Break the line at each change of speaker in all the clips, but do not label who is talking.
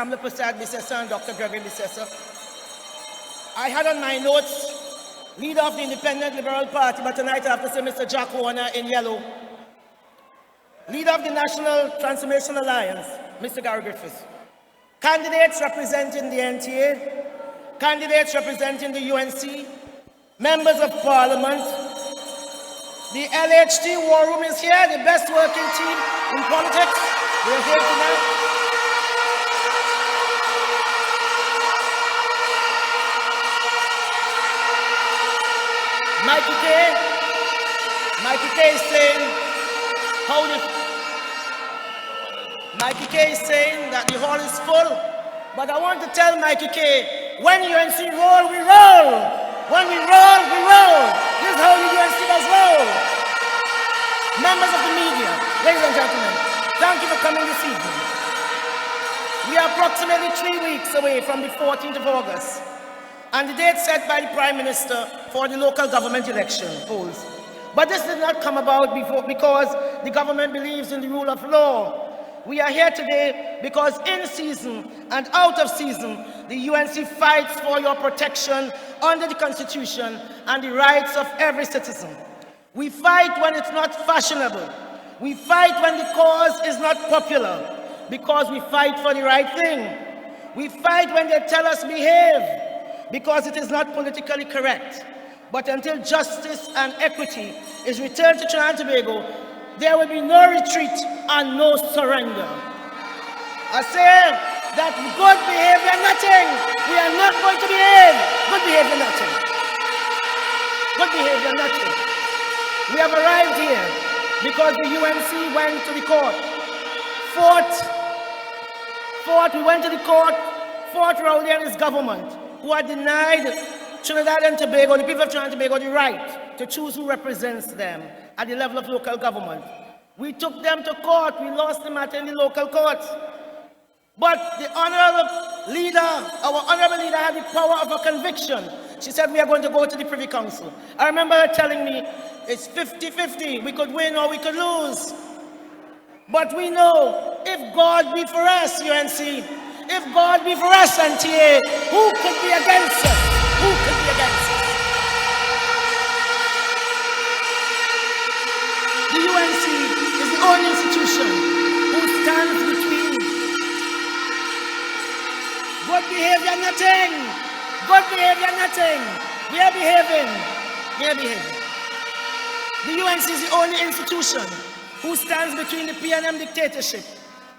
Samla Prasad Bissessa and Dr. Gregory Bissessa. I had on my notes, leader of the Independent Liberal Party, but tonight I have to say Mr. Jack Warner in yellow. Leader of the National Transformation Alliance, Mr. Gary Griffiths. Candidates representing the NTA, candidates representing the UNC, members of Parliament. The LHT War Room is here, the best working team in politics. We're here tonight. Mikey K is saying, Mikey K is saying that the hall is full, but I want to tell Mikey K, when UNC roll, we roll. When we roll, we roll. This is how the UNC does roll. Members of the media, ladies and gentlemen, thank you for coming this evening. We are approximately 3 weeks away from the 14th of August, and the date set by the Prime Minister for the local government election polls. But this did not come about because the government believes in the rule of law. We are here today because in season and out of season, the UNC fights for your protection under the Constitution and the rights of every citizen. We fight when it's not fashionable. We fight when the cause is not popular, because we fight for the right thing. We fight when they tell us behave, because it is not politically correct. But until justice and equity is returned to Trinidad and Tobago, there will be no retreat and no surrender. I say that good behavior nothing. We are not going to behave. Good behavior nothing. Good behavior nothing. We have arrived here because the UNC went to the court. We went to the court, fought Jearlean and his government, who had denied Trinidad and Tobago, the people of Trinidad and Tobago, the right to choose who represents them at the level of local government. We took them to court. We lost the matter in the local courts. But the honorable leader, our honorable leader, had the power of a conviction. She said, we are going to go to the Privy Council. I remember her telling me, it's 50-50. We could win or we could lose. But we know, if God be for us, UNC, if God be for us, NTA, who could be against us? Who could be against us? The UNC is the only institution who stands between good behavior, nothing. Good behavior, nothing. We are behaving. We are behaving. The UNC is the only institution who stands between the PNM dictatorship,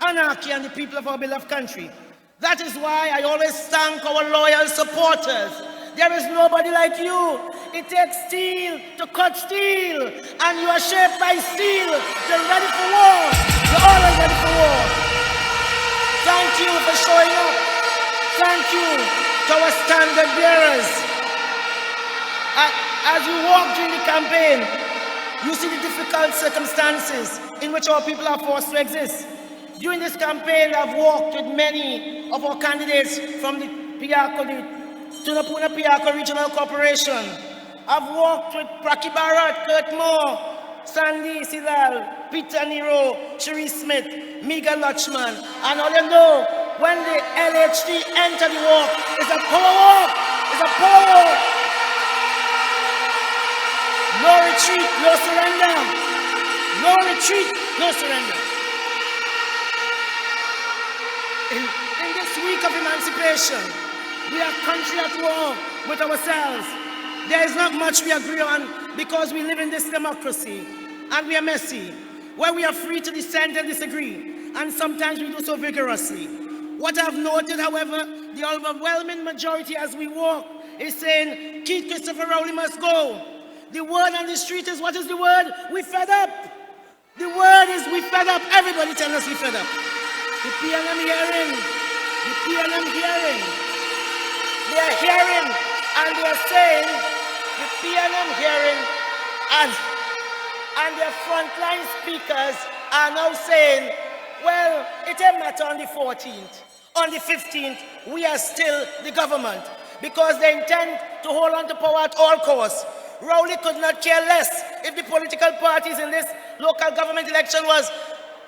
anarchy, and the people of our beloved country. That is why I always thank our loyal supporters. There is nobody like you. It takes steel to cut steel, and you are shaped by steel. You're ready for war. You're always ready for war. Thank you for showing up. Thank you to our standard bearers. As you walk during the campaign, you see the difficult circumstances in which our people are forced to exist. During this campaign, I've walked with many of our candidates from the Piarco, the Tunapuna Piarco Regional Corporation. I've walked with Praki Barrett, Kurt Moore, Sandy Silal, Peter Nero, Cherie Smith, Miguel Lutchman, and all you know, when the LHT enter the walk, it's a power walk. It's a power walk. No retreat, no surrender. No retreat, no surrender. In this week of emancipation, we are country at war with ourselves. There is not much we agree on because we live in this democracy, and we are messy, where we are free to dissent and disagree, and sometimes we do so vigorously. What I've noted, however, the overwhelming majority as we walk is saying, Keith Christopher Rowley must go. The word on the street is, what is the word? We fed up. The word is we fed up. Everybody tell us we fed up. The PNM hearing. The PNM hearing. They are hearing and they are saying, the PNM hearing and their frontline speakers are now saying, well, it doesn't matter on the 14th. On the 15th, we are still the government because they intend to hold on to power at all costs. Rowley could not care less if the political parties in this local government election was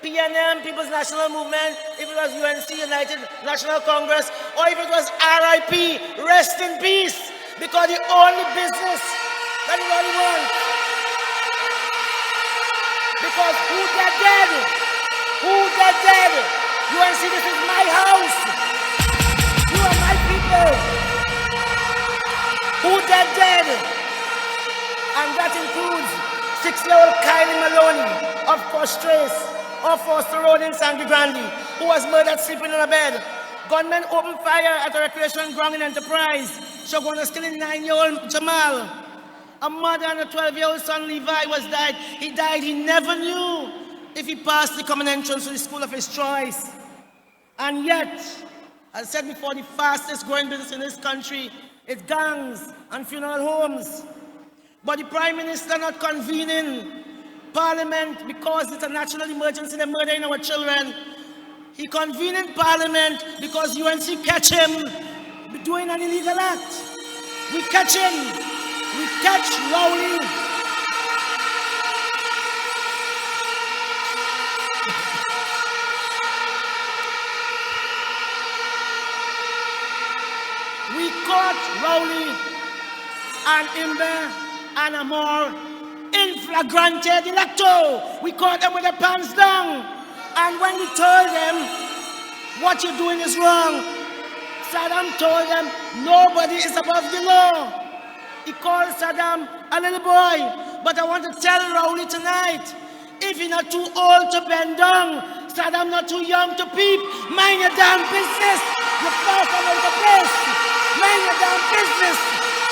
PNM, People's National Movement, if it was UNC United National Congress, or if it was RIP, rest in peace, because the only business that is only one. Because who got dead? Who got dead? UNC, this is my house. You are my people. Who got dead? And that includes 6-year-old Kylie Maloney of Posh Trace, of Foster Road in Sandy Grande, who was murdered sleeping in a bed. Gunmen opened fire at a recreation ground in Enterprise. Shogun was killing 9-year-old Jamal. A mother and a 12-year-old son, Levi, was died. He died. He never knew if he passed the common entrance to the school of his choice. And yet, as I said before, the fastest growing business in this country is gangs and funeral homes. But the Prime Minister not convening Parliament because it's a national emergency, they're murdering our children. He convened in Parliament because UNC catch him doing an illegal act. We catch him. We catch Rowley. We caught Rowley and Imbe and Amor in flagrante delicto. We caught them with their pants down. And when we told them, what you're doing is wrong, Saddam told them, nobody is above the law. He called Saddam a little boy. But I want to tell Rowley tonight, if you're not too old to bend down, Saddam not too young to peep, mind your damn business. You're far from the place. Mind your damn business.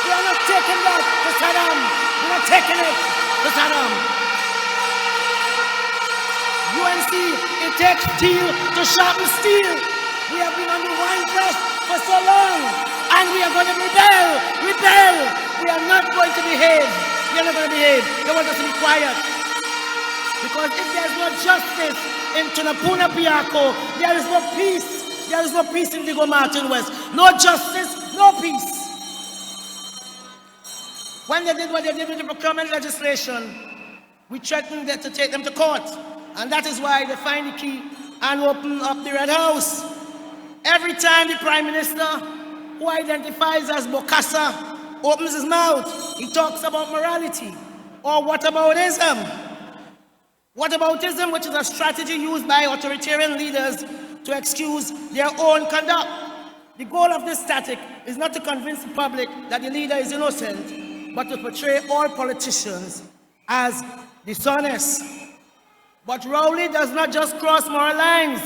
We are not taking that to Saddam. We're not taking it to Saddam. UNC, it takes steel to sharpen steel. We have been on the wine press for so long, and we are going to rebel. We are not going to behave. We are not going to behave. They want us to be quiet. Because if there's no justice in Tunapuna Piako, there is no peace. There is no peace in Digo Martin West. No justice, no peace. When they did what they did with the procurement legislation, we threatened to take them to court. And that is why they find the key and open up the Red House. Every time the Prime Minister, who identifies as Bokassa, opens his mouth, he talks about morality or whataboutism. Whataboutism, which is a strategy used by authoritarian leaders to excuse their own conduct. The goal of this tactic is not to convince the public that the leader is innocent, but to portray all politicians as dishonest. But Rowley does not just cross moral lines.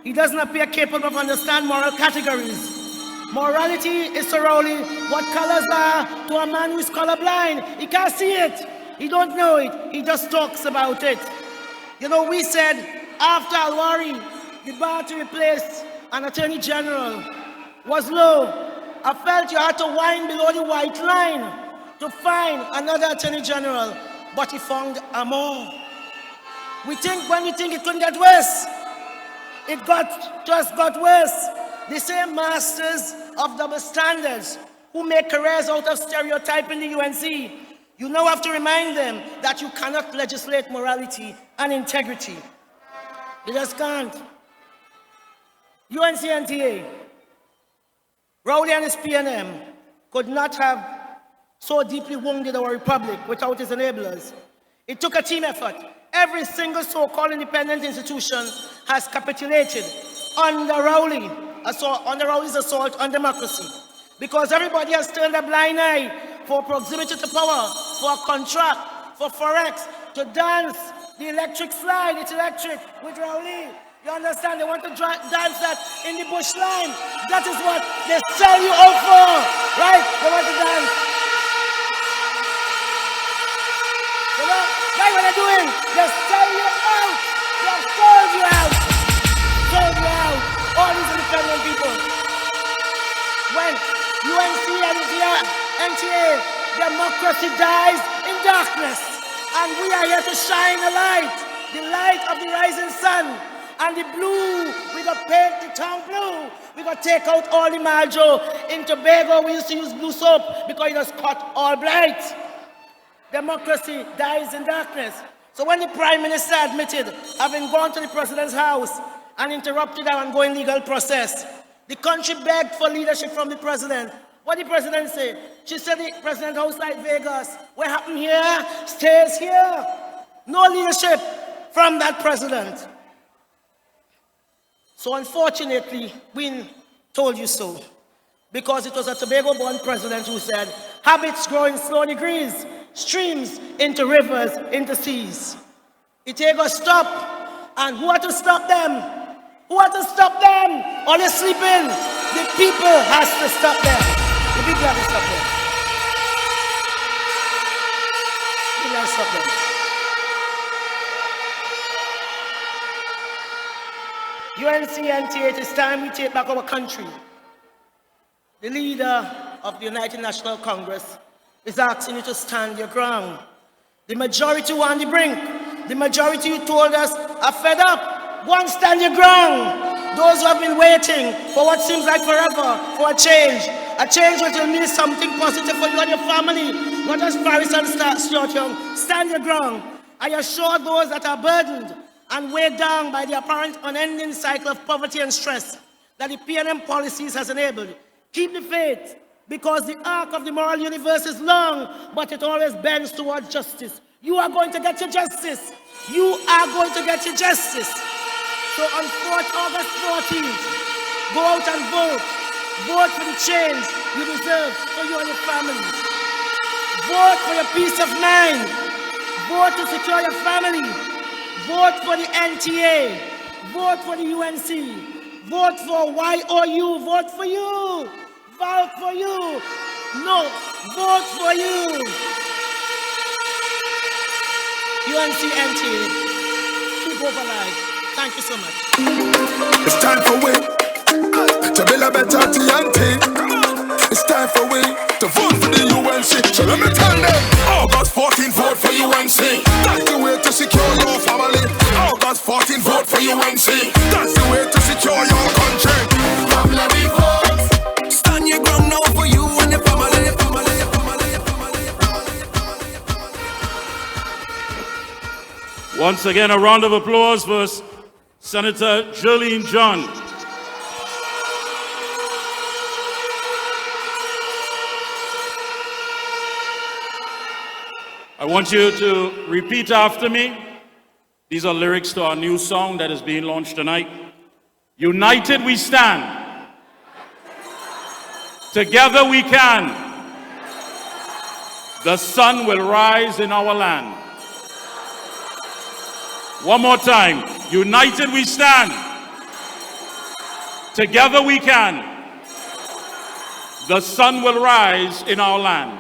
He doesn't appear capable of understanding moral categories. Morality is to Rowley what colors are to a man who is colorblind. He can't see it. He don't know it. He just talks about it. You know, we said after Alwari, the bar to replace an attorney general was low. I felt you had to whine below the white line to find another attorney general, but he found Amor. When we think it couldn't get worse, it just got worse. The same masters of double standards who make careers out of stereotyping the UNC, you now have to remind them that you cannot legislate morality and integrity. You just can't. UNC NTA, Rowley and his PNM could not have so deeply wounded our republic without its enablers. It took a team effort. Every single so-called independent institution has capitulated under Rowley's assault on democracy. Because everybody has turned a blind eye for proximity to power, for a contract, for forex, to dance the electric slide, it's electric, with Rowley. You understand? They want to dance that in the bush line. That is what they sell you out for, right? They want to dance. You know, that's what they're doing. They sell you out. They have sold you out. Sold you out. All these independent people. When UNC and NTA, democracy dies in darkness. And we are here to shine a light. The light of the rising sun. And the blue, we got paint the town blue. We got take out all the marjo. In Tobago, we used to use blue soap because it was cut all bright. Democracy dies in darkness. So when the Prime Minister admitted having gone to the President's house and interrupted our ongoing legal process, the country begged for leadership from the President. What did the President say? She said the President house like Vegas. What happened here stays here. No leadership from that President. So unfortunately, we told you so. Because it was a Tobago-born president who said, habits grow in slow degrees, streams into rivers, into seas. It take a stop, and who had to stop them? Who had to stop them? All they sleeping. The people has to stop them. The people have to stop them. The people have to stop them. UNC LGE, it is time we take back our country. The leader of the United National Congress is asking you to stand your ground. The majority were on the brink. The majority you told us are fed up. Go and stand your ground. Those who have been waiting for what seems like forever for a change which will mean something positive for you and your family, not just Paris and Stuart Young. Stand your ground. I assure those that are burdened and weighed down by the apparent unending cycle of poverty and stress that the PNM policies has enabled. Keep the faith, because the arc of the moral universe is long, but it always bends towards justice. You are going to get your justice. You are going to get your justice. So on August 14th, go out and vote. Vote for the change you deserve for you and your family. Vote for your peace of mind. Vote to secure your family. Vote for the NTA. Vote for the UNC. Vote for YOU. Vote for you. Vote for you. No, vote for you. UNC LGE. Keep hope alive. Thank you so much.
It's time for we to build a better TNT. It's time for we to vote for the UNC. So let me tell them, August 14, vote for UNC. That's the way to secure your family. August 14, vote for UNC. That's the way to secure your country. Come let me vote. Stand your ground now for you and your family.
Once again, a round of applause for Senator Jearlean John. I want you to repeat after me. These are lyrics to our new song that is being launched tonight. United we stand. Together we can. The sun will rise in our land. One more time. United we stand. Together we can. The sun will rise in our land.